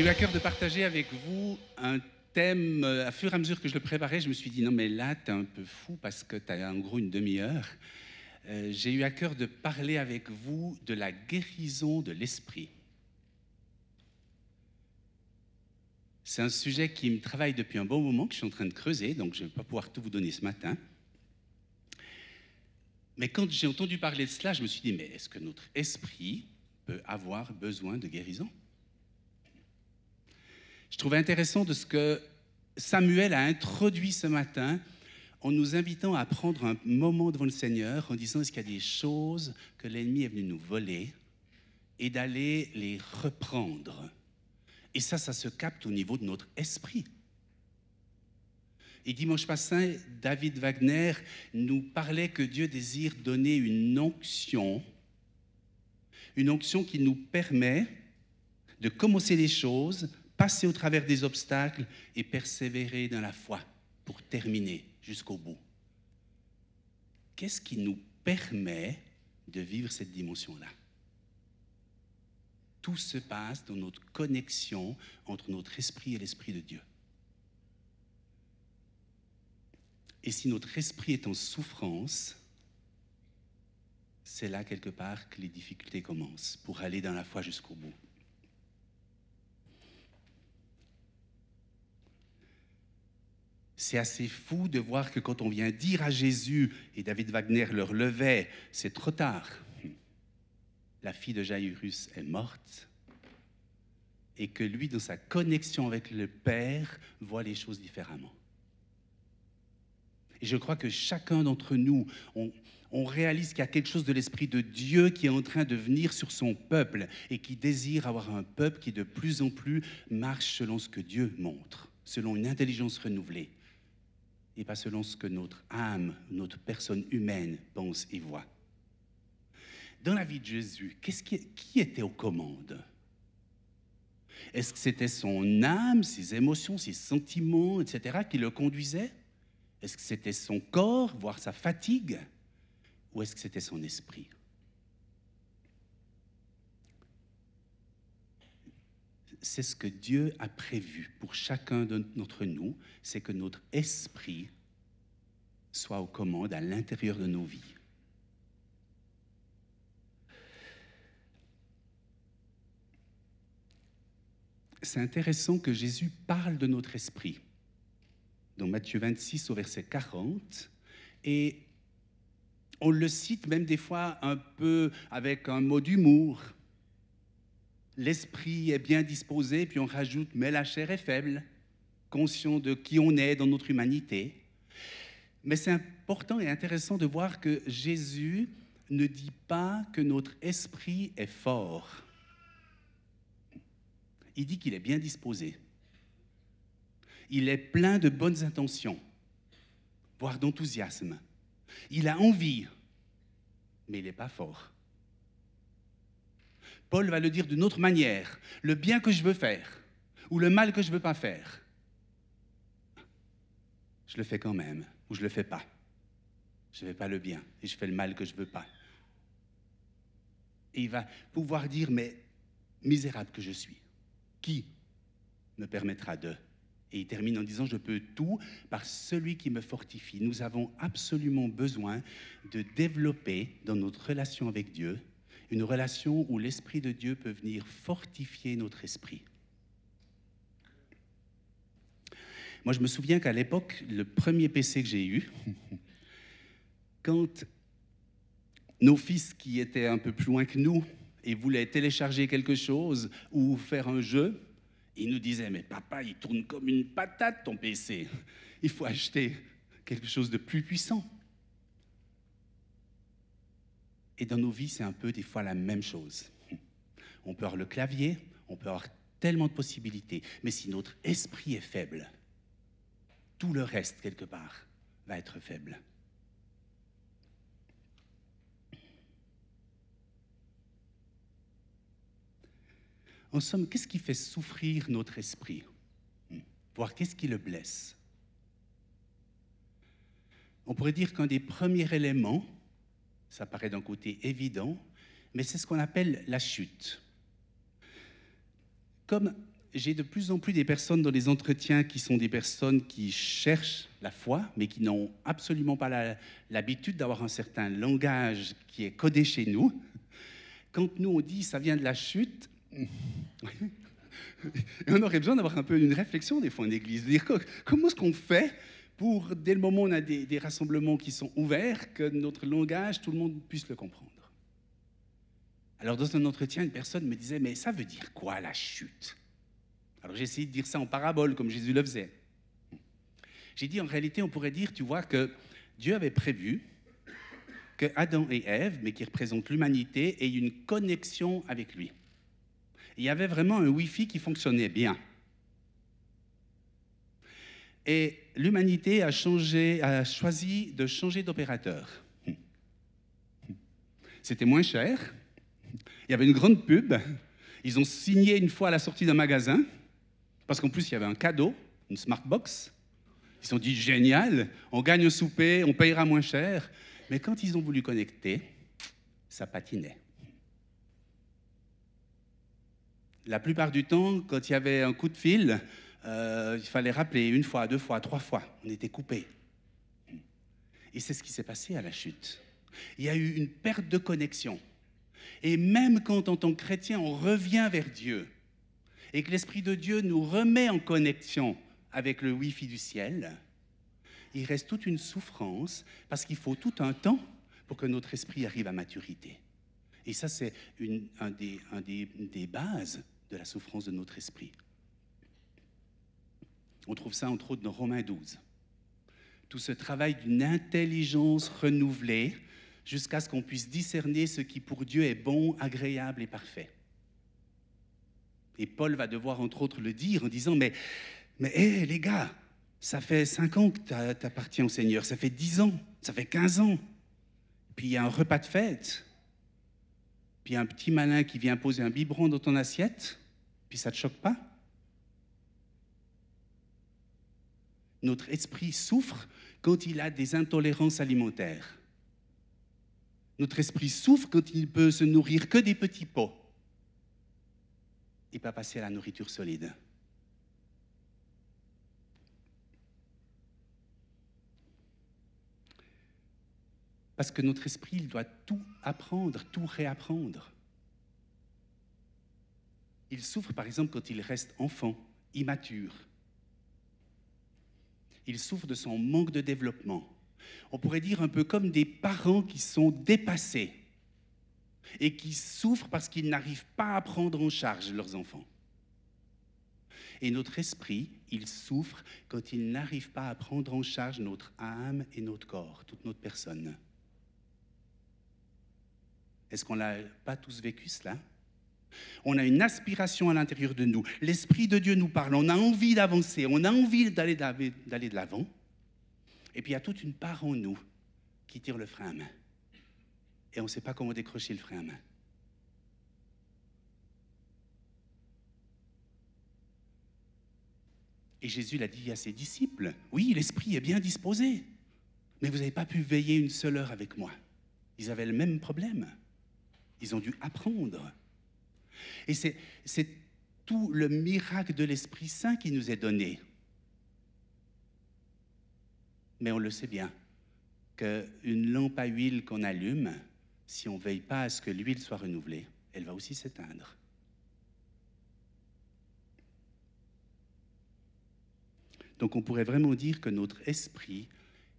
à cœur de partager avec vous un thème. À fur et à mesure que je le préparais, je me suis dit non mais là t'es un peu fou parce que t'as en gros une demi-heure. J'ai eu à cœur de parler avec vous de la guérison de l'esprit. C'est un sujet qui me travaille depuis un bon moment, que je suis en train de creuser, donc je ne vais pas pouvoir tout vous donner ce matin. Mais quand j'ai entendu parler de cela, je me suis dit, mais est-ce que notre esprit peut avoir besoin de guérison ? Je trouvais intéressant de ce que Samuel a introduit ce matin en nous invitant à prendre un moment devant le Seigneur, en disant, est-ce qu'il y a des choses que l'ennemi est venu nous voler et d'aller les reprendre ? Et ça se capte au niveau de notre esprit. Et dimanche passé, David Wagner nous parlait que Dieu désire donner une onction qui nous permet de commencer les choses, passer au travers des obstacles et persévérer dans la foi pour terminer jusqu'au bout. Qu'est-ce qui nous permet de vivre cette dimension-là ? Tout se passe dans notre connexion entre notre esprit et l'esprit de Dieu. Et si notre esprit est en souffrance, c'est là quelque part que les difficultés commencent pour aller dans la foi jusqu'au bout. C'est assez fou de voir que quand on vient dire à Jésus, et David Wagner le relevait, c'est trop tard. La fille de Jaïrus est morte et que lui, dans sa connexion avec le Père, voit les choses différemment. Et je crois que chacun d'entre nous, on réalise qu'il y a quelque chose de l'Esprit de Dieu qui est en train de venir sur son peuple et qui désire avoir un peuple qui de plus en plus marche selon ce que Dieu montre, selon une intelligence renouvelée et pas selon ce que notre âme, notre personne humaine pense et voit. Dans la vie de Jésus, qui était aux commandes ? Est-ce que c'était son âme, ses émotions, ses sentiments, etc., qui le conduisaient ? Est-ce que c'était son corps, voire sa fatigue ? Ou est-ce que c'était son esprit ? C'est ce que Dieu a prévu pour chacun d'entre nous, c'est que notre esprit soit aux commandes à l'intérieur de nos vies. C'est intéressant que Jésus parle de notre esprit. Dans Matthieu 26 au verset 40, et on le cite même des fois un peu avec un mot d'humour. L'esprit est bien disposé, puis on rajoute « mais la chair est faible », conscient de qui on est dans notre humanité. Mais c'est important et intéressant de voir que Jésus ne dit pas que notre esprit est fort. Il dit qu'il est bien disposé. Il est plein de bonnes intentions, voire d'enthousiasme. Il a envie, mais il n'est pas fort. Paul va le dire d'une autre manière. Le bien que je veux faire, ou le mal que je ne veux pas faire, je le fais quand même, ou je ne le fais pas. Je ne fais pas le bien, et je fais le mal que je ne veux pas. Et il va pouvoir dire, mais misérable que je suis, qui me permettra de ? Et il termine en disant, je peux tout par celui qui me fortifie. Nous avons absolument besoin de développer dans notre relation avec Dieu, une relation où l'Esprit de Dieu peut venir fortifier notre esprit. Moi, je me souviens qu'à l'époque, le premier PC que j'ai eu, quand nos fils qui étaient un peu plus loin que nous et voulaient télécharger quelque chose ou faire un jeu, ils nous disaient « mais papa, il tourne comme une patate ton PC, il faut acheter quelque chose de plus puissant ». Et dans nos vies, c'est un peu des fois la même chose. On peut avoir le clavier, on peut avoir tellement de possibilités, mais si notre esprit est faible, tout le reste, quelque part, va être faible. En somme, qu'est-ce qui fait souffrir notre esprit ? Voire qu'est-ce qui le blesse ? On pourrait dire qu'un des premiers éléments, ça paraît d'un côté évident, mais c'est ce qu'on appelle la chute. Comme j'ai de plus en plus des personnes dans les entretiens qui sont des personnes qui cherchent la foi, mais qui n'ont absolument pas l'habitude d'avoir un certain langage qui est codé chez nous. Quand nous, on dit « ça vient de la chute », on aurait besoin d'avoir un peu une réflexion des fois en Église, de dire comment est-ce qu'on fait pour, dès le moment où on a des rassemblements qui sont ouverts, que notre langage, tout le monde puisse le comprendre. Alors dans un entretien, une personne me disait « mais ça veut dire quoi la chute ?» Alors j'ai essayé de dire ça en parabole, comme Jésus le faisait. J'ai dit, en réalité, on pourrait dire, tu vois, que Dieu avait prévu que Adam et Ève, mais qui représentent l'humanité, aient une connexion avec lui. Il y avait vraiment un Wi-Fi qui fonctionnait bien. Et l'humanité a choisi de changer d'opérateur. C'était moins cher, il y avait une grande pub, ils ont signé une fois à la sortie d'un magasin, parce qu'en plus, il y avait un cadeau, une Smartbox. Ils se sont dit, génial, on gagne un souper, on payera moins cher. Mais quand ils ont voulu connecter, ça patinait. La plupart du temps, quand il y avait un coup de fil, il fallait rappeler une fois, deux fois, trois fois. On était coupés. Et c'est ce qui s'est passé à la chute. Il y a eu une perte de connexion. Et même quand, en tant que chrétien, on revient vers Dieu, et que l'Esprit de Dieu nous remet en connexion avec le Wi-Fi du ciel, il reste toute une souffrance parce qu'il faut tout un temps pour que notre esprit arrive à maturité. Et ça, c'est une des bases de la souffrance de notre esprit. On trouve ça entre autres dans Romains 12. Tout ce travail d'une intelligence renouvelée jusqu'à ce qu'on puisse discerner ce qui pour Dieu est bon, agréable et parfait. Et Paul va devoir, entre autres, le dire en disant « Mais hey, les gars, ça fait 5 ans que tu appartiens au Seigneur, ça fait 10 ans, ça fait 15 ans. Puis il y a un repas de fête, puis il y a un petit malin qui vient poser un biberon dans ton assiette, puis ça ne te choque pas? Notre esprit souffre quand il a des intolérances alimentaires. Notre esprit souffre quand il peut se nourrir que des petits pots et pas passer à la nourriture solide. Parce que notre esprit, il doit tout apprendre, tout réapprendre. Il souffre, par exemple, quand il reste enfant, immature. Il souffre de son manque de développement. On pourrait dire un peu comme des parents qui sont dépassés et qui souffrent parce qu'ils n'arrivent pas à prendre en charge leurs enfants. Et notre esprit, il souffre quand il n'arrive pas à prendre en charge notre âme et notre corps, toute notre personne. Est-ce qu'on n'a pas tous vécu cela? On a une aspiration à l'intérieur de nous. L'Esprit de Dieu nous parle, on a envie d'avancer, on a envie d'aller de l'avant. Et puis il y a toute une part en nous qui tire le frein à main. Et on ne sait pas comment décrocher le frein à main. Et Jésus l'a dit à ses disciples, oui, l'esprit est bien disposé, mais vous n'avez pas pu veiller une seule heure avec moi. Ils avaient le même problème. Ils ont dû apprendre. Et c'est tout le miracle de l'Esprit Saint qui nous est donné. Mais on le sait bien, qu'une lampe à huile qu'on allume, si on ne veille pas à ce que l'huile soit renouvelée, elle va aussi s'éteindre. Donc on pourrait vraiment dire que notre esprit,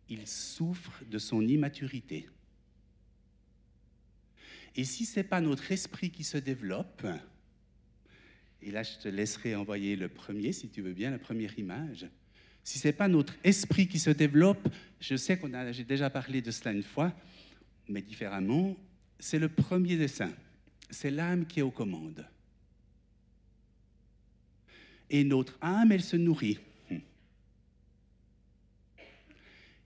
il souffre de son immaturité. Et si ce n'est pas notre esprit qui se développe, et là je te laisserai envoyer le premier, si tu veux bien, la première image. Si ce n'est pas notre esprit qui se développe, je sais j'ai déjà parlé de cela une fois, mais différemment, c'est le premier dessin. C'est l'âme qui est aux commandes. Et notre âme, elle se nourrit.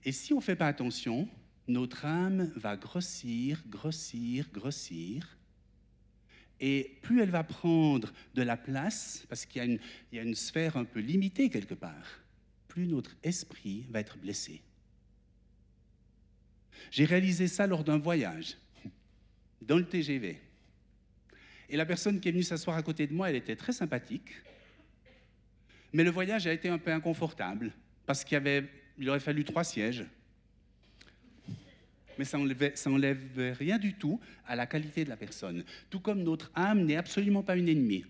Et si on ne fait pas attention, notre âme va grossir, grossir, grossir. Et plus elle va prendre de la place, parce qu'il y a une sphère un peu limitée quelque part, plus notre esprit va être blessé. J'ai réalisé ça lors d'un voyage, dans le TGV. Et la personne qui est venue s'asseoir à côté de moi, elle était très sympathique. Mais le voyage a été un peu inconfortable, parce il aurait fallu 3 sièges. Mais ça n'enlève rien du tout à la qualité de la personne. Tout comme notre âme n'est absolument pas une ennemie.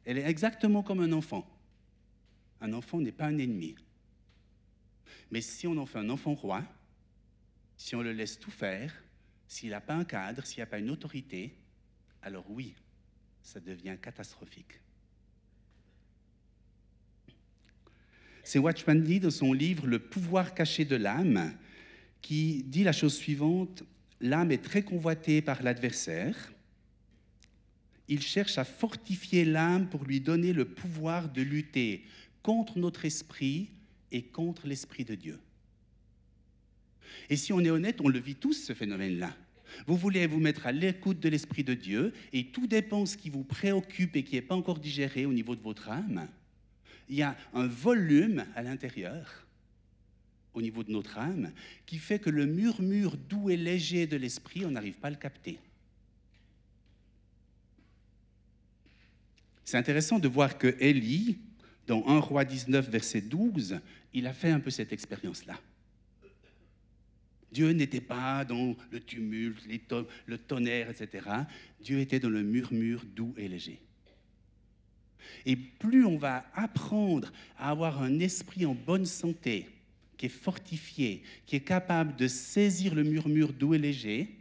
Elle est exactement comme un enfant. Un enfant n'est pas un ennemi. Mais si on en fait un enfant roi, si on le laisse tout faire, s'il n'a pas un cadre, s'il n'y a pas une autorité, alors oui, ça devient catastrophique. C'est Watchman Nee dans son livre « Le pouvoir caché de l'âme » qui dit la chose suivante: l'âme est très convoitée par l'adversaire. Il cherche à fortifier l'âme pour lui donner le pouvoir de lutter contre notre esprit et contre l'Esprit de Dieu. Et si on est honnête, on le vit tous, ce phénomène-là. Vous voulez vous mettre à l'écoute de l'Esprit de Dieu, et tout dépend de ce qui vous préoccupe et qui n'est pas encore digéré au niveau de votre âme. Il y a un volume à l'intérieur, au niveau de notre âme, qui fait que le murmure doux et léger de l'Esprit, on n'arrive pas à le capter. C'est intéressant de voir que Élie, dans 1 Roi 19, verset 12, il a fait un peu cette expérience-là. Dieu n'était pas dans le tumulte, le tonnerre, etc. Dieu était dans le murmure doux et léger. Et plus on va apprendre à avoir un esprit en bonne santé, qui est fortifié, qui est capable de saisir le murmure doux et léger,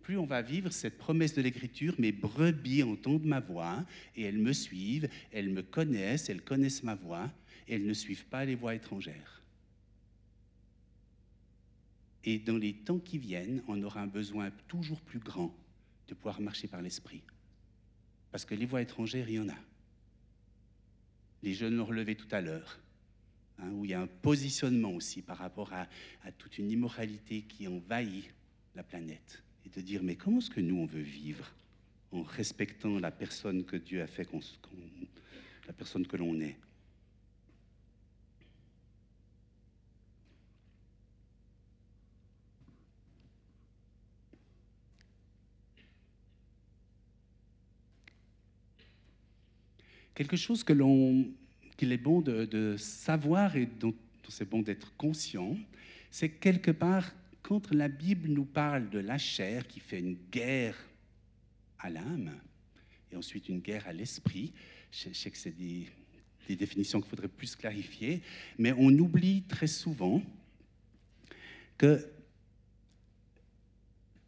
plus on va vivre cette promesse de l'Écriture: mes brebis entendent ma voix et elles me suivent, elles me connaissent, elles connaissent ma voix et elles ne suivent pas les voix étrangères. Et dans les temps qui viennent, on aura un besoin toujours plus grand de pouvoir marcher par l'Esprit. Parce que les voix étrangères, il y en a. Les jeunes l'ont relevé tout à l'heure, où il y a un positionnement aussi par rapport à toute une immoralité qui envahit la planète. Et de dire, mais comment est-ce que nous, on veut vivre en respectant la personne que Dieu a fait, la personne que l'on est? Quelque chose qu'il est bon de savoir et dont c'est bon d'être conscient, c'est que quelque part, quand la Bible nous parle de la chair qui fait une guerre à l'âme et ensuite une guerre à l'esprit, je sais que c'est des définitions qu'il faudrait plus clarifier, mais on oublie très souvent que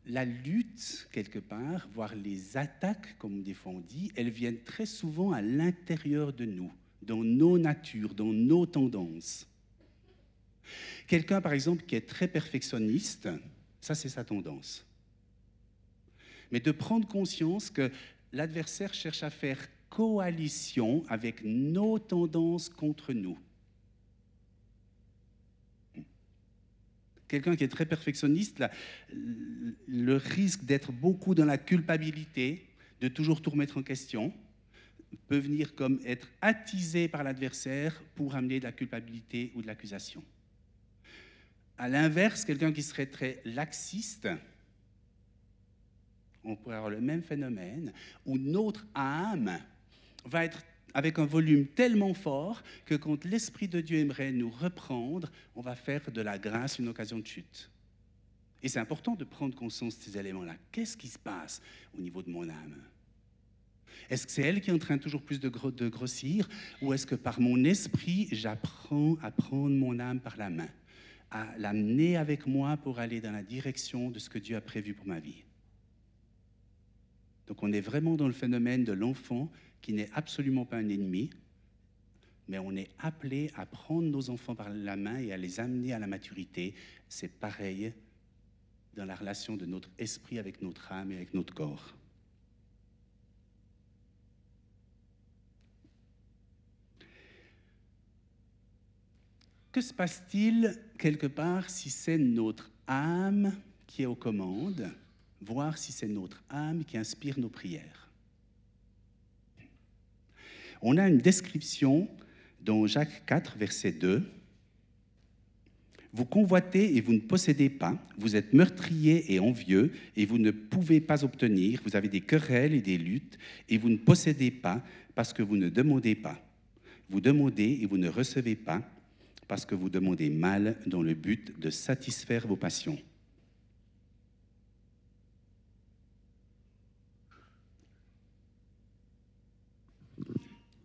la lutte, quelque part, voire les attaques, comme des fois on dit, elles viennent très souvent à l'intérieur de nous, dans nos natures, dans nos tendances. Quelqu'un, par exemple, qui est très perfectionniste, ça c'est sa tendance. Mais de prendre conscience que l'adversaire cherche à faire coalition avec nos tendances contre nous. Quelqu'un qui est très perfectionniste, le risque d'être beaucoup dans la culpabilité, de toujours tout remettre en question, peut venir comme être attisé par l'adversaire pour amener de la culpabilité ou de l'accusation. À l'inverse, quelqu'un qui serait très laxiste, on pourrait avoir le même phénomène, où notre âme va être avec un volume tellement fort que quand l'Esprit de Dieu aimerait nous reprendre, on va faire de la grâce une occasion de chute. Et c'est important de prendre conscience de ces éléments-là. Qu'est-ce qui se passe au niveau de mon âme? Est-ce que c'est elle qui est en train toujours plus de grossir, ou est-ce que par mon esprit, j'apprends à prendre mon âme par la main, à l'amener avec moi pour aller dans la direction de ce que Dieu a prévu pour ma vie? Donc on est vraiment dans le phénomène de l'enfant qui n'est absolument pas un ennemi, mais on est appelé à prendre nos enfants par la main et à les amener à la maturité. C'est pareil dans la relation de notre esprit avec notre âme et avec notre corps. Que se passe-t-il quelque part si c'est notre âme qui est aux commandes, voire si c'est notre âme qui inspire nos prières? On a une description dans Jacques 4, verset 2. Vous convoitez et vous ne possédez pas, vous êtes meurtrier et envieux et vous ne pouvez pas obtenir, vous avez des querelles et des luttes et vous ne possédez pas parce que vous ne demandez pas. Vous demandez et vous ne recevez pas parce que vous demandez mal dans le but de satisfaire vos passions.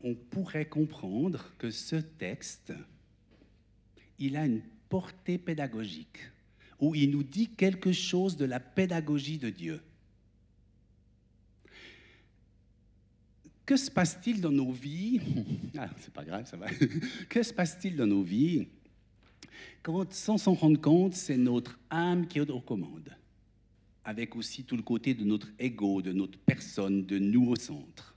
On pourrait comprendre que ce texte, il a une portée pédagogique, où il nous dit quelque chose de la pédagogie de Dieu. Que se passe-t-il dans nos vies? Ah, c'est pas grave, ça va. Que se passe-t-il dans nos vies quand, sans s'en rendre compte, c'est notre âme qui est aux commandes, avec aussi tout le côté de notre ego, de notre personne, de nous au centre.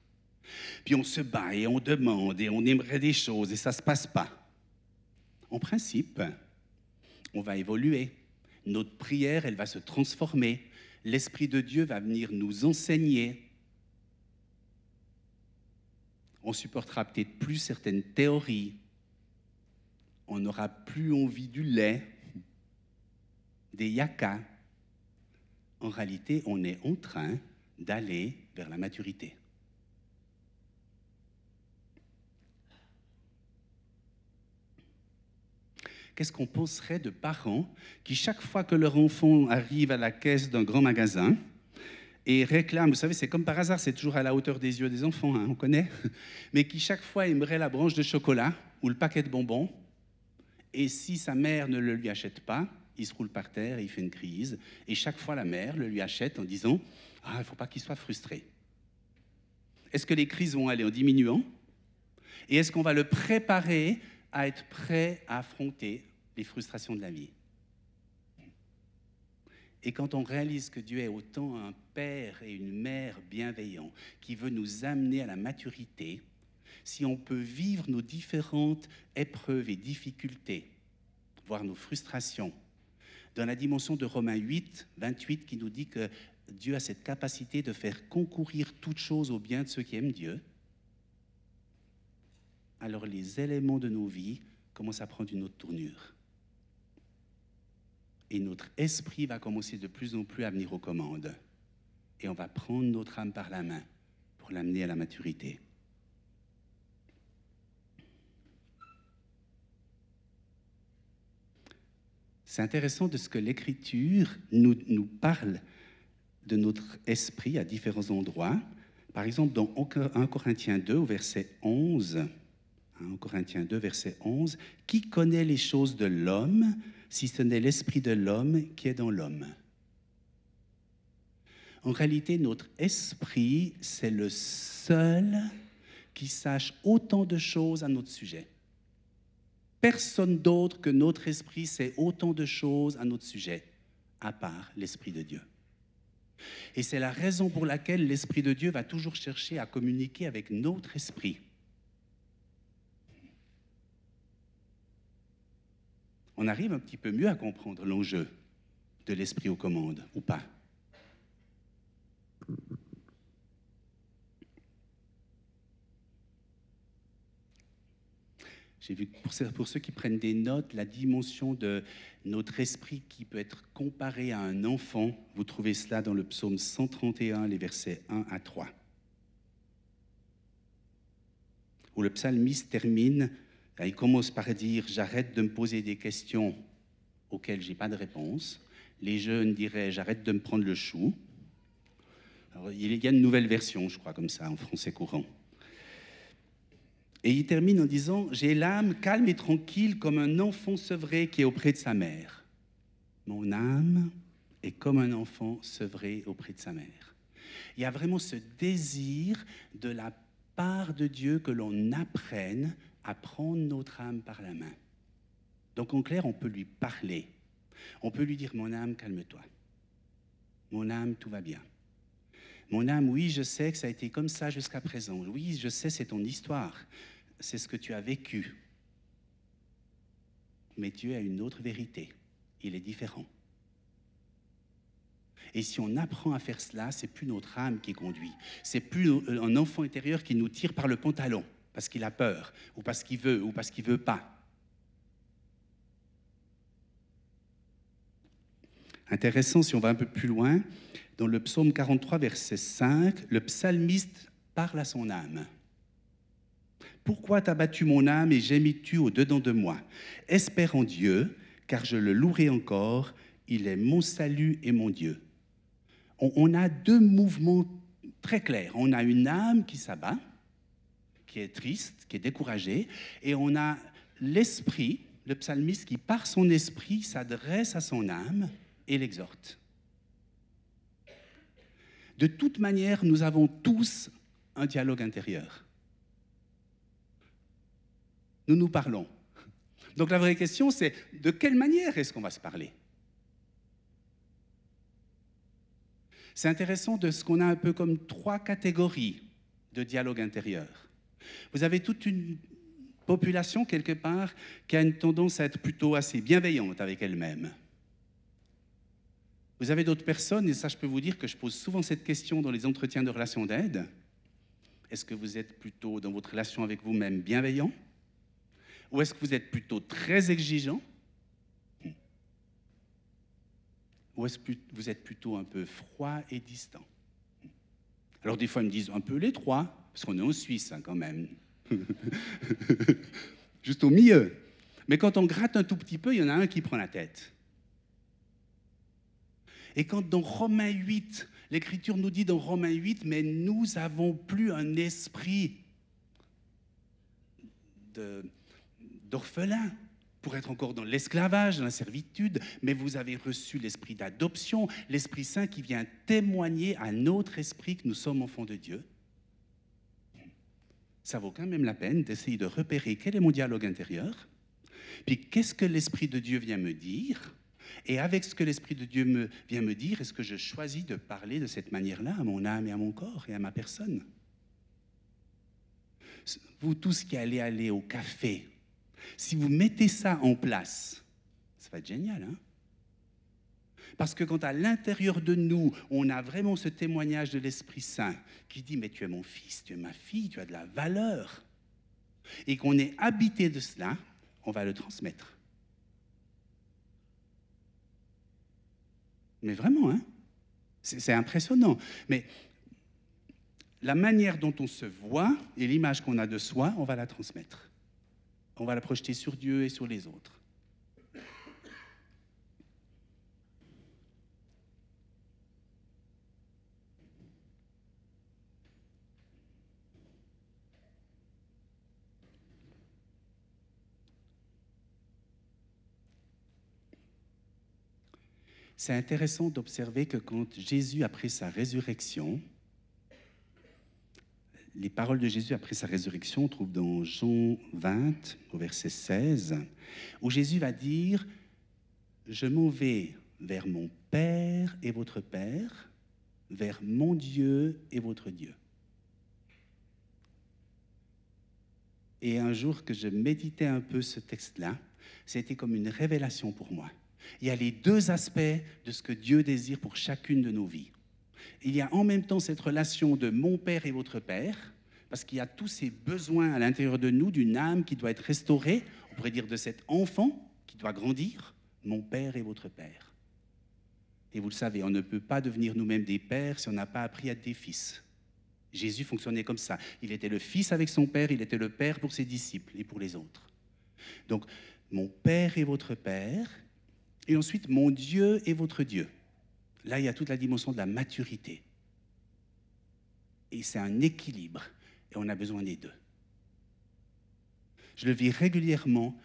Puis on se bat et on demande et on aimerait des choses et ça ne se passe pas. En principe, on va évoluer. Notre prière, elle va se transformer. L'Esprit de Dieu va venir nous enseigner. On supportera peut-être plus certaines théories. On n'aura plus envie du lait, des yakas. En réalité, on est en train d'aller vers la maturité. Qu'est-ce qu'on penserait de parents qui, chaque fois que leur enfant arrive à la caisse d'un grand magasin et réclame, vous savez, c'est comme par hasard, c'est toujours à la hauteur des yeux des enfants, hein, on connaît, mais qui chaque fois aimerait la branche de chocolat ou le paquet de bonbons, et si sa mère ne le lui achète pas, il se roule par terre et il fait une crise, et chaque fois la mère le lui achète en disant « Ah, il ne faut pas qu'il soit frustré ». Est-ce que les crises vont aller en diminuant? Et est-ce qu'on va le préparer à être prêt à affronter les frustrations de la vie? Et quand on réalise que Dieu est autant un père et une mère bienveillants qui veut nous amener à la maturité, si on peut vivre nos différentes épreuves et difficultés, voire nos frustrations, dans la dimension de Romains 8, 28, qui nous dit que Dieu a cette capacité de faire concourir toutes choses au bien de ceux qui aiment Dieu, alors les éléments de nos vies commencent à prendre une autre tournure. Et notre esprit va commencer de plus en plus à venir aux commandes. Et on va prendre notre âme par la main pour l'amener à la maturité. C'est intéressant de ce que l'Écriture nous parle de notre esprit à différents endroits. Par exemple, dans 1 Corinthiens 2, au verset 11, 1 Corinthiens 2, verset 11, « Qui connaît les choses de l'homme, si ce n'est l'esprit de l'homme qui est dans l'homme ?» En réalité, notre esprit, c'est le seul qui sache autant de choses à notre sujet. Personne d'autre que notre esprit sait autant de choses à notre sujet, à part l'Esprit de Dieu. Et c'est la raison pour laquelle l'Esprit de Dieu va toujours chercher à communiquer avec notre esprit. On arrive un petit peu mieux à comprendre l'enjeu de l'Esprit aux commandes, ou pas? J'ai vu que pour ceux qui prennent des notes, la dimension de notre esprit qui peut être comparé à un enfant, vous trouvez cela dans le psaume 131, les versets 1 à 3. Où le psalmiste termine, il commence par dire « J'arrête de me poser des questions auxquelles je n'ai pas de réponse ». Les jeunes diraient « J'arrête de me prendre le chou ». Alors, il y a une nouvelle version, je crois, comme ça, en français courant. Et il termine en disant « J'ai l'âme calme et tranquille comme un enfant sevré qui est auprès de sa mère. Mon âme est comme un enfant sevré auprès de sa mère. » Il y a vraiment ce désir de la part de Dieu que l'on apprenne à prendre notre âme par la main. Donc en clair, on peut lui parler. On peut lui dire « Mon âme, calme-toi. Mon âme, tout va bien. Mon âme, oui, je sais que ça a été comme ça jusqu'à présent. Oui, je sais, c'est ton histoire. C'est ce que tu as vécu. Mais Dieu a une autre vérité. Il est différent. Et si on apprend à faire cela, c'est plus notre âme qui conduit. C'est plus un enfant intérieur qui nous tire par le pantalon parce qu'il a peur, ou parce qu'il veut, ou parce qu'il veut pas. Intéressant, si on va un peu plus loin, dans le psaume 43, verset 5, le psalmiste parle à son âme. Pourquoi t'as battu mon âme et gémis-tu au-dedans de moi? Espère en Dieu, car je le louerai encore, il est mon salut et mon Dieu. On a deux mouvements très clairs. On a une âme qui s'abat, qui est triste, qui est découragée, et on a l'esprit, le psalmiste qui, par son esprit, s'adresse à son âme et l'exhorte. De toute manière, nous avons tous un dialogue intérieur. Nous nous parlons. Donc la vraie question, c'est de quelle manière est-ce qu'on va se parler? C'est intéressant de ce qu'on a un peu comme trois catégories de dialogue intérieur. Vous avez toute une population, quelque part, qui a une tendance à être plutôt assez bienveillante avec elle-même. Vous avez d'autres personnes, et ça je peux vous dire que je pose souvent cette question dans les entretiens de relations d'aide. Est-ce que vous êtes plutôt dans votre relation avec vous-même bienveillant? Ou est-ce que vous êtes plutôt très exigeant? Ou est-ce que vous êtes plutôt un peu froid et distant? Alors des fois ils me disent un peu les trois, parce qu'on est en Suisse quand même. Juste au milieu. Mais quand on gratte un tout petit peu, il y en a un qui prend la tête. Et quand dans Romains 8, l'Écriture nous dit dans Romains 8, mais nous n'avons plus un esprit d'orphelin pour être encore dans l'esclavage, dans la servitude, mais vous avez reçu l'esprit d'adoption, l'Esprit Saint qui vient témoigner à notre esprit que nous sommes enfants de Dieu. Ça vaut quand même la peine d'essayer de repérer quel est mon dialogue intérieur, puis qu'est-ce que l'Esprit de Dieu vient me dire, et avec ce que l'Esprit de Dieu vient me dire, est-ce que je choisis de parler de cette manière-là à mon âme et à mon corps et à ma personne? Vous tous qui allez aller au café, si vous mettez ça en place, ça va être génial, hein? Parce que quand à l'intérieur de nous, on a vraiment ce témoignage de l'Esprit Saint qui dit « mais tu es mon fils, tu es ma fille, tu as de la valeur », et qu'on est habité de cela, on va le transmettre. Mais vraiment, hein? C'est impressionnant. Mais la manière dont on se voit et l'image qu'on a de soi, on va la transmettre. On va la projeter sur Dieu et sur les autres. C'est intéressant d'observer que quand Jésus, après sa résurrection, les paroles de Jésus après sa résurrection, on trouve dans Jean 20, au verset 16, où Jésus va dire « Je m'en vais vers mon Père et votre Père, vers mon Dieu et votre Dieu. » Et un jour que je méditais un peu ce texte-là, c'était comme une révélation pour moi. Il y a les deux aspects de ce que Dieu désire pour chacune de nos vies. Il y a en même temps cette relation de mon Père et votre Père, parce qu'il y a tous ces besoins à l'intérieur de nous, d'une âme qui doit être restaurée, on pourrait dire de cet enfant qui doit grandir, mon Père et votre Père. Et vous le savez, on ne peut pas devenir nous-mêmes des pères si on n'a pas appris à être des fils. Jésus fonctionnait comme ça. Il était le fils avec son Père, il était le Père pour ses disciples et pour les autres. Donc, mon Père et votre Père, et ensuite, mon Dieu et votre Dieu. Là, il y a toute la dimension de la maturité. Et c'est un équilibre. Et on a besoin des deux. Je le vis régulièrement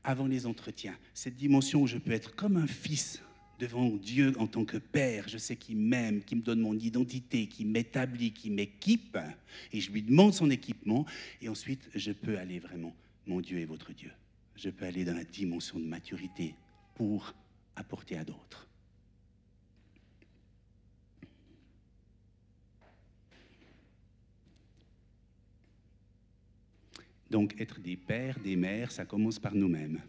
avant les entretiens. Cette dimension où je peux être comme un fils devant Dieu en tant que père. Je sais qu'il m'aime, qu'il me donne mon identité, qu'il m'établit, qu'il m'équipe. Et je lui demande son équipement. Et ensuite, je peux aller vraiment, mon Dieu et votre Dieu. Je peux aller dans la dimension de maturité pour apporter à d'autres. Donc, être des pères, des mères, ça commence par nous-mêmes.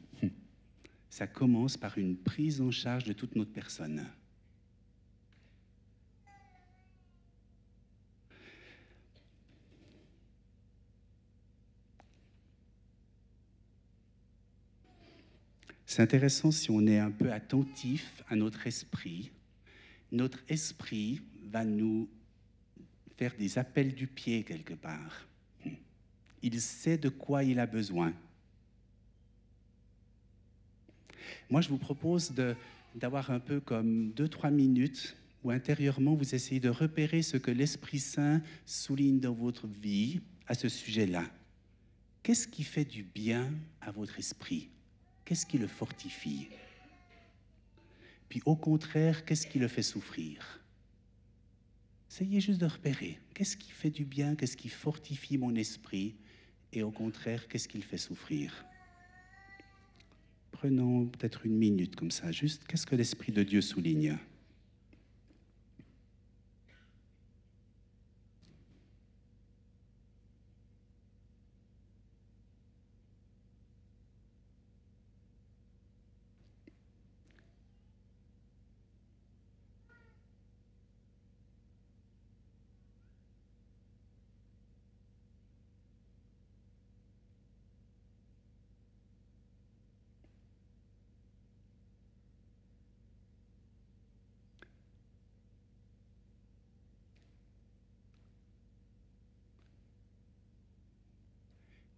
Ça commence par une prise en charge de toute notre personne. C'est intéressant si on est un peu attentif à notre esprit. Notre esprit va nous faire des appels du pied quelque part. Il sait de quoi il a besoin. Moi, je vous propose d'avoir un peu comme 2-3 minutes où intérieurement, vous essayez de repérer ce que l'Esprit Saint souligne dans votre vie à ce sujet-là. Qu'est-ce qui fait du bien à votre esprit? Qu'est-ce qui le fortifie? Puis au contraire, qu'est-ce qui le fait souffrir? Essayez juste de repérer. Qu'est-ce qui fait du bien? Qu'est-ce qui fortifie mon esprit? Et au contraire, qu'est-ce qui le fait souffrir? Prenons peut-être une minute comme ça. Juste, qu'est-ce que l'Esprit de Dieu souligne?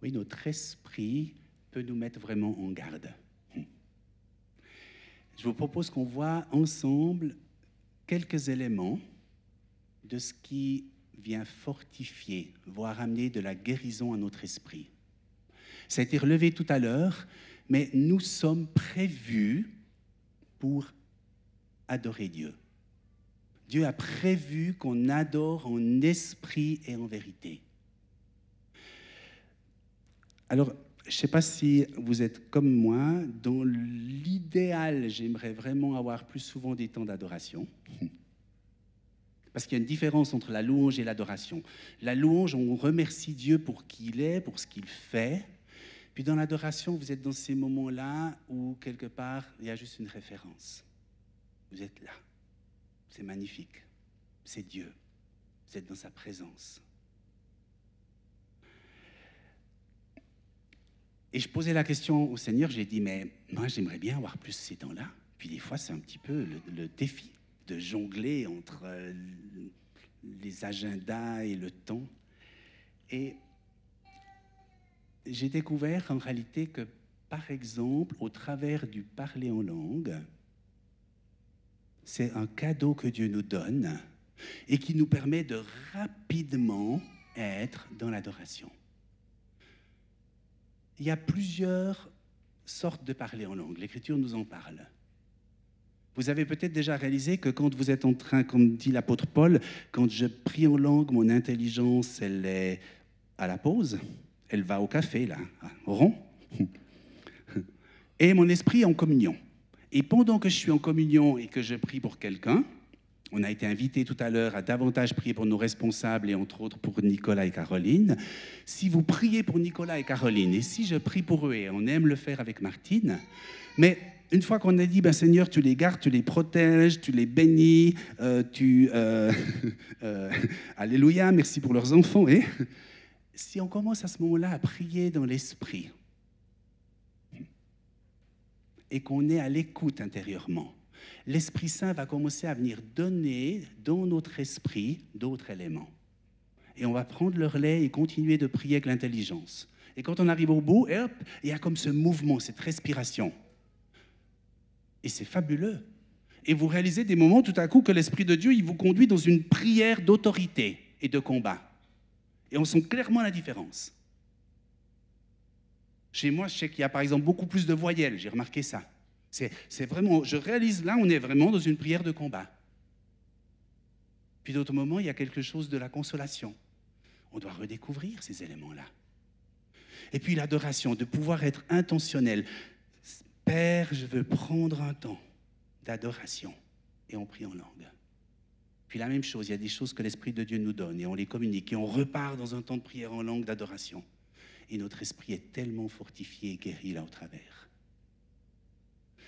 Oui, notre esprit peut nous mettre vraiment en garde. Je vous propose qu'on voit ensemble quelques éléments de ce qui vient fortifier, voire amener de la guérison à notre esprit. Ça a été relevé tout à l'heure, mais nous sommes prévus pour adorer Dieu. Dieu a prévu qu'on adore en esprit et en vérité. Alors, je ne sais pas si vous êtes comme moi, dans l'idéal, j'aimerais vraiment avoir plus souvent des temps d'adoration. Parce qu'il y a une différence entre la louange et l'adoration. La louange, on remercie Dieu pour qui il est, pour ce qu'il fait. Puis dans l'adoration, vous êtes dans ces moments-là où, quelque part, il y a juste une référence. Vous êtes là. C'est magnifique. C'est Dieu. Vous êtes dans sa présence. Et je posais la question au Seigneur, j'ai dit, mais moi, j'aimerais bien avoir plus ces temps-là. Puis des fois, c'est un petit peu le défi de jongler entre les agendas et le temps. Et j'ai découvert en réalité que, par exemple, au travers du parler en langue, c'est un cadeau que Dieu nous donne et qui nous permet de rapidement être dans l'adoration. Il y a plusieurs sortes de parler en langue. L'Écriture nous en parle. Vous avez peut-être déjà réalisé que quand vous êtes en train, comme dit l'apôtre Paul, quand je prie en langue, mon intelligence, elle est à la pause, elle va au café, là, au rond, et mon esprit est en communion. Et pendant que je suis en communion et que je prie pour quelqu'un, on a été invité tout à l'heure à davantage prier pour nos responsables et entre autres pour Nicolas et Caroline. Si vous priez pour Nicolas et Caroline, et si je prie pour eux, et on aime le faire avec Martine, mais une fois qu'on a dit, ben Seigneur, tu les gardes, tu les protèges, tu les bénis, Alléluia, merci pour leurs enfants. Et si on commence à ce moment-là à prier dans l'esprit, et qu'on est à l'écoute intérieurement, l'Esprit Saint va commencer à venir donner dans notre esprit d'autres éléments. Et on va prendre le relais et continuer de prier avec l'intelligence. Et quand on arrive au bout, hop, il y a comme ce mouvement, cette respiration. Et c'est fabuleux. Et vous réalisez des moments tout à coup que l'Esprit de Dieu, il vous conduit dans une prière d'autorité et de combat. Et on sent clairement la différence. Chez moi, je sais qu'il y a par exemple beaucoup plus de voyelles, j'ai remarqué ça. C'est vraiment, je réalise là, on est vraiment dans une prière de combat. Puis d'autres moments, il y a quelque chose de la consolation. On doit redécouvrir ces éléments-là. Et puis l'adoration, de pouvoir être intentionnel. Père, je veux prendre un temps d'adoration. Et on prie en langue. Puis la même chose, il y a des choses que l'Esprit de Dieu nous donne et on les communique. Et on repart dans un temps de prière en langue, d'adoration. Et notre esprit est tellement fortifié et guéri là au travers.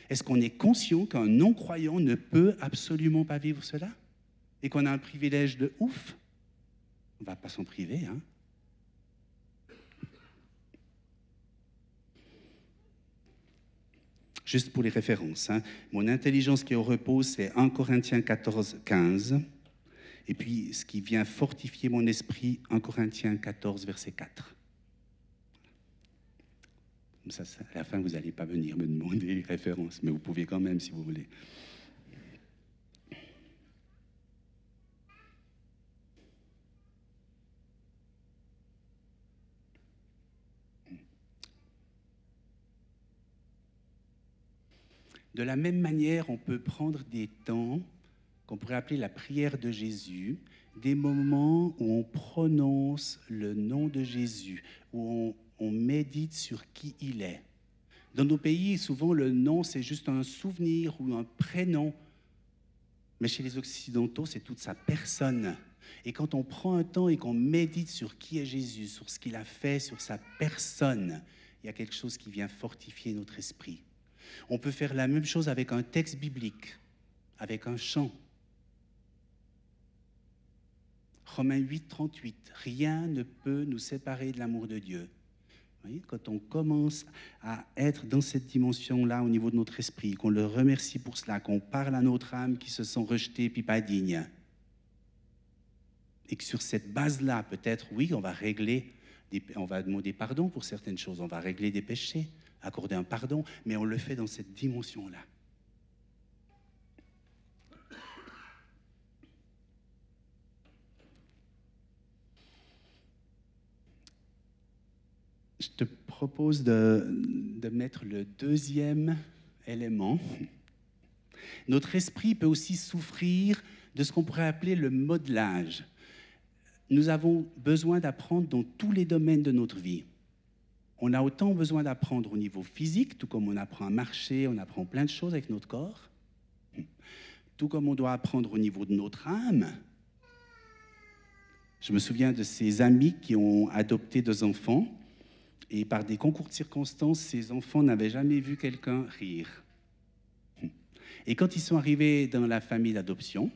Est-ce qu'on est conscient qu'un non-croyant ne peut absolument pas vivre cela? Et qu'on a un privilège de ouf? On ne va pas s'en priver, hein? Je Juste pour les références. Mon intelligence qui est au repos, c'est 1 Corinthiens 14, 15. Et puis, ce qui vient fortifier mon esprit, 1 Corinthiens 14, verset 4. Comme ça, à la fin, vous n'allez pas venir me demander les références, mais vous pouvez quand même si vous voulez. De la même manière, on peut prendre des temps qu'on pourrait appeler la prière de Jésus, des moments où on prononce le nom de Jésus, où on médite sur qui il est. Dans nos pays, souvent, le nom, c'est juste un souvenir ou un prénom. Mais chez les Occidentaux, c'est toute sa personne. Et quand on prend un temps et qu'on médite sur qui est Jésus, sur ce qu'il a fait, sur sa personne, il y a quelque chose qui vient fortifier notre esprit. On peut faire la même chose avec un texte biblique, avec un chant. Romains 8, 38. Rien ne peut nous séparer de l'amour de Dieu. Vous voyez, quand on commence à être dans cette dimension-là au niveau de notre esprit, qu'on le remercie pour cela, qu'on parle à notre âme qui se sent rejetée puis pas digne, et que sur cette base-là, peut-être, oui, on va demander pardon pour certaines choses, on va régler des péchés, accorder un pardon, mais on le fait dans cette dimension-là. Je te propose de mettre le deuxième élément. Notre esprit peut aussi souffrir de ce qu'on pourrait appeler le modelage. Nous avons besoin d'apprendre dans tous les domaines de notre vie. On a autant besoin d'apprendre au niveau physique, tout comme on apprend à marcher, on apprend plein de choses avec notre corps, tout comme on doit apprendre au niveau de notre âme. Je me souviens de ces amis qui ont adopté 2 enfants, et par des concours de circonstances, ces enfants n'avaient jamais vu quelqu'un rire. Et quand ils sont arrivés dans la famille d'adoption,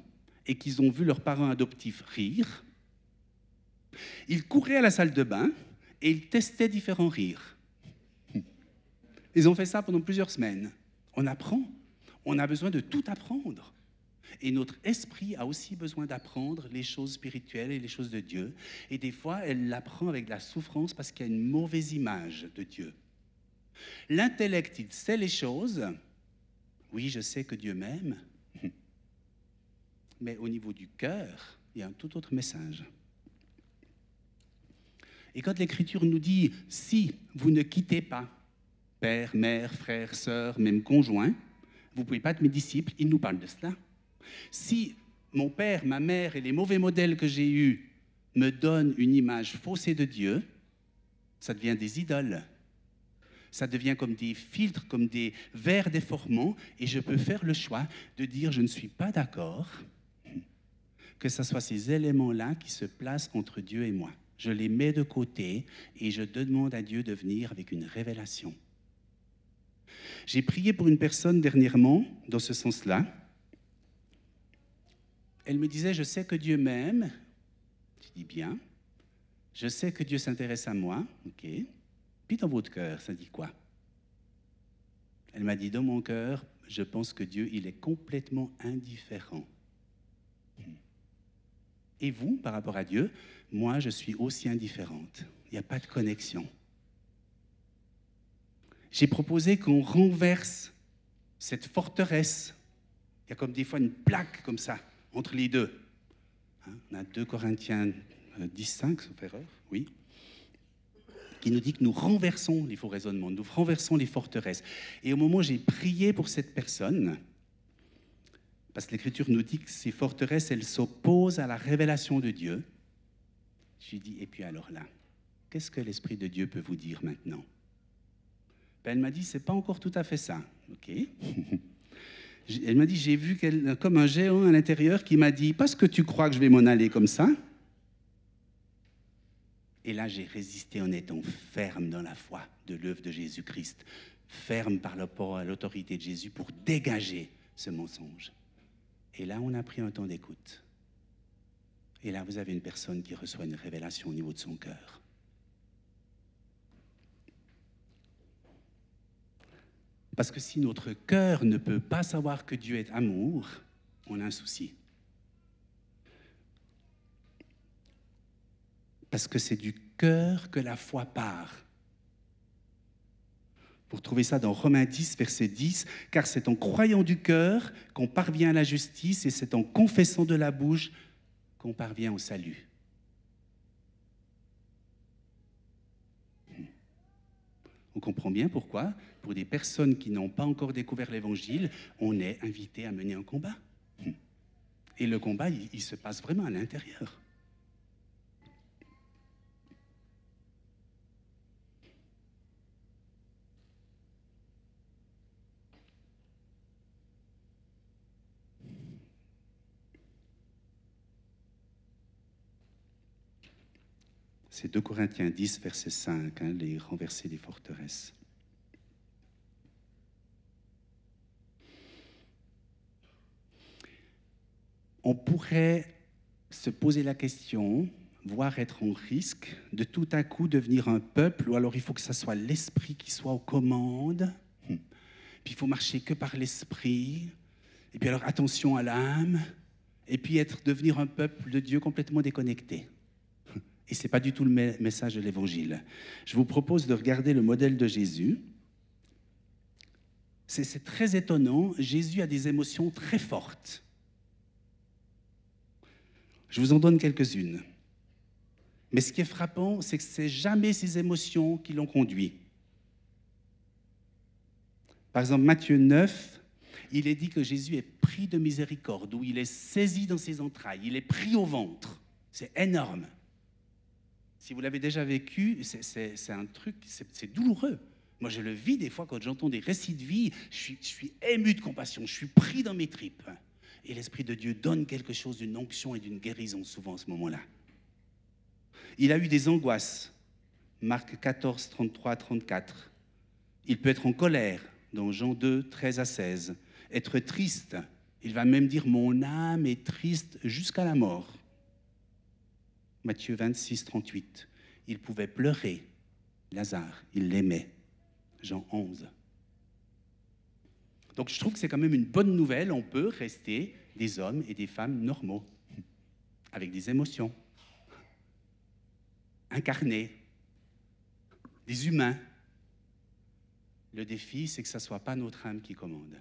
et qu'ils ont vu leurs parents adoptifs rire, ils couraient à la salle de bain, et ils testaient différents rires. Ils ont fait ça pendant plusieurs semaines. On apprend. On a besoin de tout apprendre. Et notre esprit a aussi besoin d'apprendre les choses spirituelles et les choses de Dieu. Et des fois, elle l'apprend avec de la souffrance parce qu'il y a une mauvaise image de Dieu. L'intellect, il sait les choses. Oui, je sais que Dieu m'aime. Mais au niveau du cœur, il y a un tout autre message. Et quand l'Écriture nous dit « si vous ne quittez pas père, mère, frère, sœur, même conjoint, vous ne pouvez pas être mes disciples », il nous parle de cela. Si mon père, ma mère et les mauvais modèles que j'ai eus me donnent une image faussée de Dieu, ça devient des idoles. Ça devient comme des filtres, comme des verres déformants, et je peux faire le choix de dire « je ne suis pas d'accord » que ce soit ces éléments-là qui se placent entre Dieu et moi. Je les mets de côté et je demande à Dieu de venir avec une révélation. J'ai prié pour une personne dernièrement, dans ce sens-là. Elle me disait, je sais que Dieu m'aime. Je dis bien. Je sais que Dieu s'intéresse à moi. Ok. Puis dans votre cœur, ça dit quoi? Elle m'a dit, dans mon cœur, je pense que Dieu, il est complètement indifférent. Et vous, par rapport à Dieu, moi, je suis aussi indifférente. Il n'y a pas de connexion. J'ai proposé qu'on renverse cette forteresse. Il y a comme des fois une plaque comme ça, entre les deux. On a 2 Corinthiens 10, 5, sauf erreur, oui, qui nous dit que nous renversons les faux raisonnements, nous renversons les forteresses. Et au moment où j'ai prié pour cette personne, parce que l'Écriture nous dit que ces forteresses, elles s'opposent à la révélation de Dieu, j'ai dit, et puis alors là, qu'est-ce que l'Esprit de Dieu peut vous dire maintenant? Ben, elle m'a dit, c'est pas encore tout à fait ça. Ok. Elle m'a dit, j'ai vu comme un géant à l'intérieur qui m'a dit, parce que tu crois que je vais m'en aller comme ça? Et là, j'ai résisté en étant ferme dans la foi de l'œuvre de Jésus-Christ, ferme par rapport à l'autorité de Jésus pour dégager ce mensonge. Et là, on a pris un temps d'écoute. Et là, vous avez une personne qui reçoit une révélation au niveau de son cœur. Parce que si notre cœur ne peut pas savoir que Dieu est amour, on a un souci. Parce que c'est du cœur que la foi part. Vous retrouvez ça dans Romains 10, verset 10, « Car c'est en croyant du cœur qu'on parvient à la justice et c'est en confessant de la bouche qu'on parvient au salut. » On comprend bien pourquoi, pour des personnes qui n'ont pas encore découvert l'Évangile, on est invité à mener un combat. Et le combat, il se passe vraiment à l'intérieur. C'est 2 Corinthiens 10, verset 5, les renversés des forteresses. On pourrait se poser la question, voire être en risque, de tout à coup devenir un peuple, ou alors il faut que ça soit l'esprit qui soit aux commandes, puis il faut marcher que par l'esprit, et puis alors attention à l'âme, et puis devenir un peuple de Dieu complètement déconnecté. Et ce n'est pas du tout le message de l'Évangile. Je vous propose de regarder le modèle de Jésus. C'est très étonnant, Jésus a des émotions très fortes. Je vous en donne quelques-unes. Mais ce qui est frappant, c'est que ce n'est jamais ces émotions qui l'ont conduit. Par exemple, Matthieu 9, il est dit que Jésus est pris de miséricorde, ou il est saisi dans ses entrailles, il est pris au ventre. C'est énorme. Si vous l'avez déjà vécu, c'est un truc, c'est douloureux. Moi, je le vis des fois quand j'entends des récits de vie, je suis ému de compassion, je suis pris dans mes tripes. Et l'Esprit de Dieu donne quelque chose d'une onction et d'une guérison souvent à ce moment-là. Il a eu des angoisses. Marc 14, 33, 34. Il peut être en colère, dans Jean 2, 13 à 16. Être triste. Il va même dire « Mon âme est triste jusqu'à la mort ». Matthieu 26, 38. Il pouvait pleurer. Lazare, il l'aimait. Jean 11. Donc je trouve que c'est quand même une bonne nouvelle. On peut rester des hommes et des femmes normaux, avec des émotions, incarnés, des humains. Le défi, c'est que ce ne soit pas notre âme qui commande.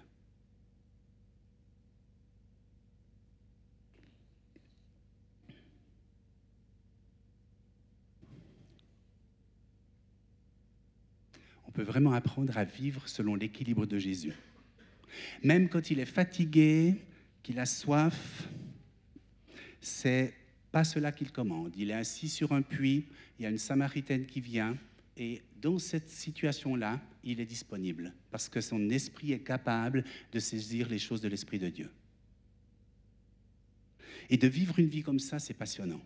On peut vraiment apprendre à vivre selon l'équilibre de Jésus. Même quand il est fatigué, qu'il a soif, c'est pas cela qu'il commande. Il est assis sur un puits, il y a une Samaritaine qui vient, et dans cette situation-là, il est disponible, parce que son esprit est capable de saisir les choses de l'Esprit de Dieu. Et de vivre une vie comme ça, c'est passionnant.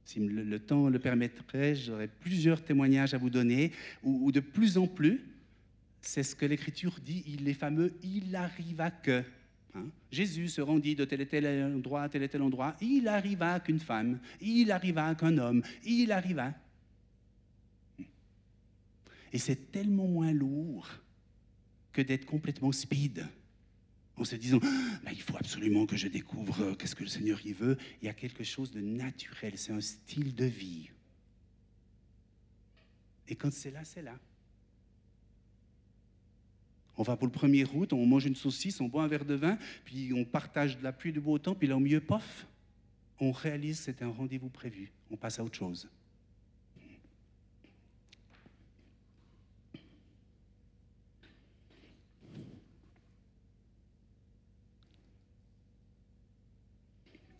Si le temps le permettrait, j'aurais plusieurs témoignages à vous donner, où de plus en plus, c'est ce que l'Écriture dit, les fameux « il arriva que ». Jésus se rendit de tel et tel endroit à tel et tel endroit, il arriva qu'une femme, il arriva qu'un homme, il arriva. Et c'est tellement moins lourd que d'être complètement speed, en se disant « il faut absolument que je découvre qu'est-ce que le Seigneur y veut ». Il y a quelque chose de naturel, c'est un style de vie. Et quand c'est là, c'est là. On va pour le premier route, on mange une saucisse, on boit un verre de vin, puis on partage de la pluie et du beau temps, puis là au milieu, pof, on réalise que c'était un rendez-vous prévu. On passe à autre chose.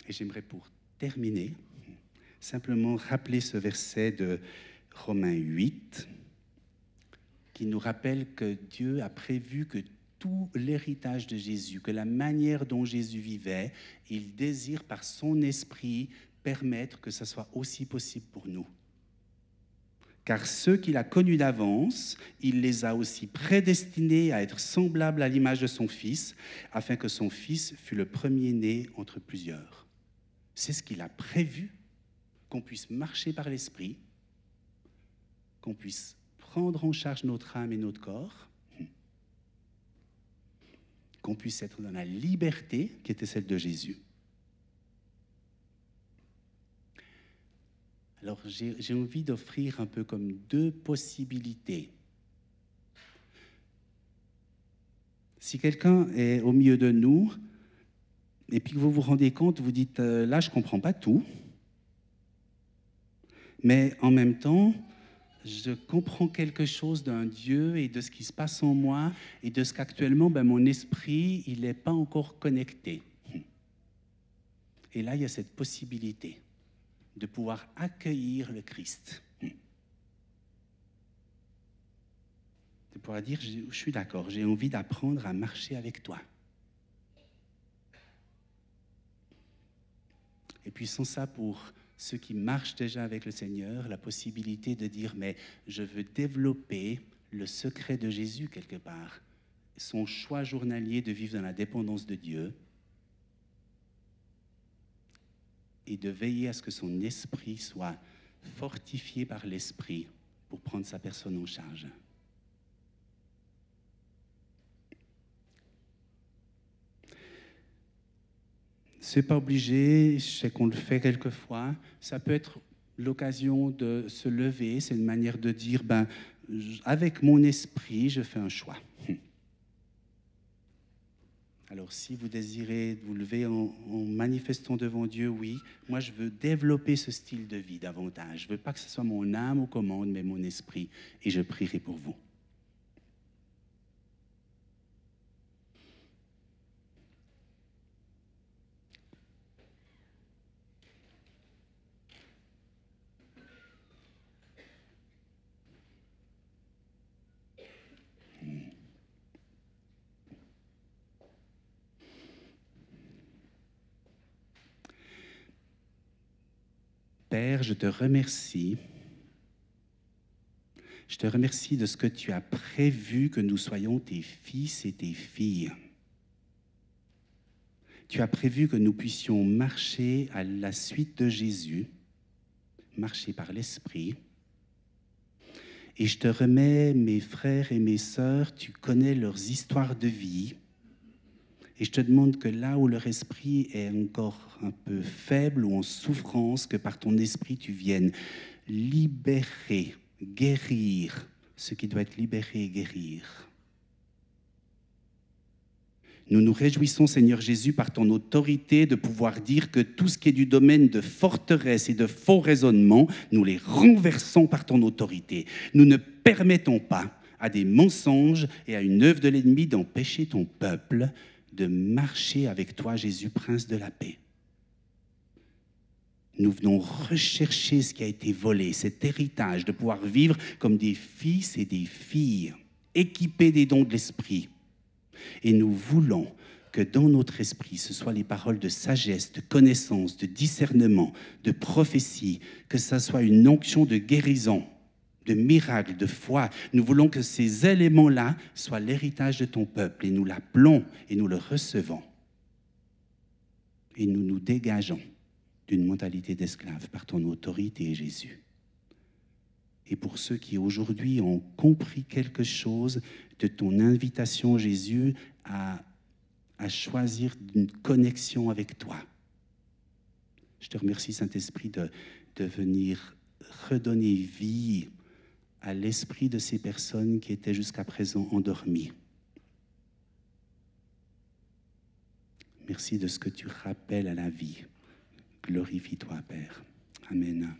Et j'aimerais pour terminer, simplement rappeler ce verset de Romains 8, qui nous rappelle que Dieu a prévu que tout l'héritage de Jésus, que la manière dont Jésus vivait, il désire par son esprit permettre que ça soit aussi possible pour nous. Car ceux qu'il a connus d'avance, il les a aussi prédestinés à être semblables à l'image de son Fils, afin que son Fils fût le premier-né entre plusieurs. C'est ce qu'il a prévu, qu'on puisse marcher par l'esprit, qu'on puisse prendre en charge notre âme et notre corps, qu'on puisse être dans la liberté qui était celle de Jésus. Alors j'ai envie d'offrir un peu comme deux possibilités. Si quelqu'un est au milieu de nous, et puis que vous vous rendez compte, vous dites, là je ne comprends pas tout, mais en même temps, je comprends quelque chose d'un Dieu et de ce qui se passe en moi et de ce qu'actuellement, mon esprit, il n'est pas encore connecté. Et là, il y a cette possibilité de pouvoir accueillir le Christ. De pouvoir dire, je suis d'accord, j'ai envie d'apprendre à marcher avec toi. Et puis sans ça, pour ceux qui marchent déjà avec le Seigneur, la possibilité de dire, mais je veux développer le secret de Jésus quelque part, son choix journalier de vivre dans la dépendance de Dieu et de veiller à ce que son esprit soit fortifié par l'esprit pour prendre sa personne en charge. C'est pas obligé, je sais qu'on le fait quelquefois. Ça peut être l'occasion de se lever, c'est une manière de dire, avec mon esprit, je fais un choix. Alors si vous désirez vous lever en manifestant devant Dieu, oui, moi je veux développer ce style de vie davantage. Je veux pas que ce soit mon âme aux commandes, mais mon esprit, et je prierai pour vous. Père, je te remercie. Je te remercie de ce que tu as prévu que nous soyons tes fils et tes filles. Tu as prévu que nous puissions marcher à la suite de Jésus, marcher par l'Esprit. Et je te remets mes frères et mes sœurs, tu connais leurs histoires de vie. Et je te demande que là où leur esprit est encore un peu faible ou en souffrance, que par ton esprit tu viennes libérer, guérir ce qui doit être libéré et guérir. Nous nous réjouissons, Seigneur Jésus, par ton autorité, de pouvoir dire que tout ce qui est du domaine de forteresse et de faux raisonnements, nous les renversons par ton autorité. Nous ne permettons pas à des mensonges et à une œuvre de l'ennemi d'empêcher ton peuple de marcher avec toi, Jésus, Prince de la paix. Nous venons rechercher ce qui a été volé, cet héritage, de pouvoir vivre comme des fils et des filles, équipés des dons de l'Esprit. Et nous voulons que dans notre esprit, ce soit les paroles de sagesse, de connaissance, de discernement, de prophétie, que ça soit une onction de guérison, de miracle, de foi. Nous voulons que ces éléments-là soient l'héritage de ton peuple et nous l'appelons et nous le recevons. Et nous nous dégageons d'une mentalité d'esclave par ton autorité, Jésus. Et pour ceux qui aujourd'hui ont compris quelque chose de ton invitation, Jésus, à choisir une connexion avec toi, je te remercie, Saint-Esprit, de venir redonner vie à l'esprit de ces personnes qui étaient jusqu'à présent endormies. Merci de ce que tu rappelles à la vie. Glorifie-toi, Père. Amen.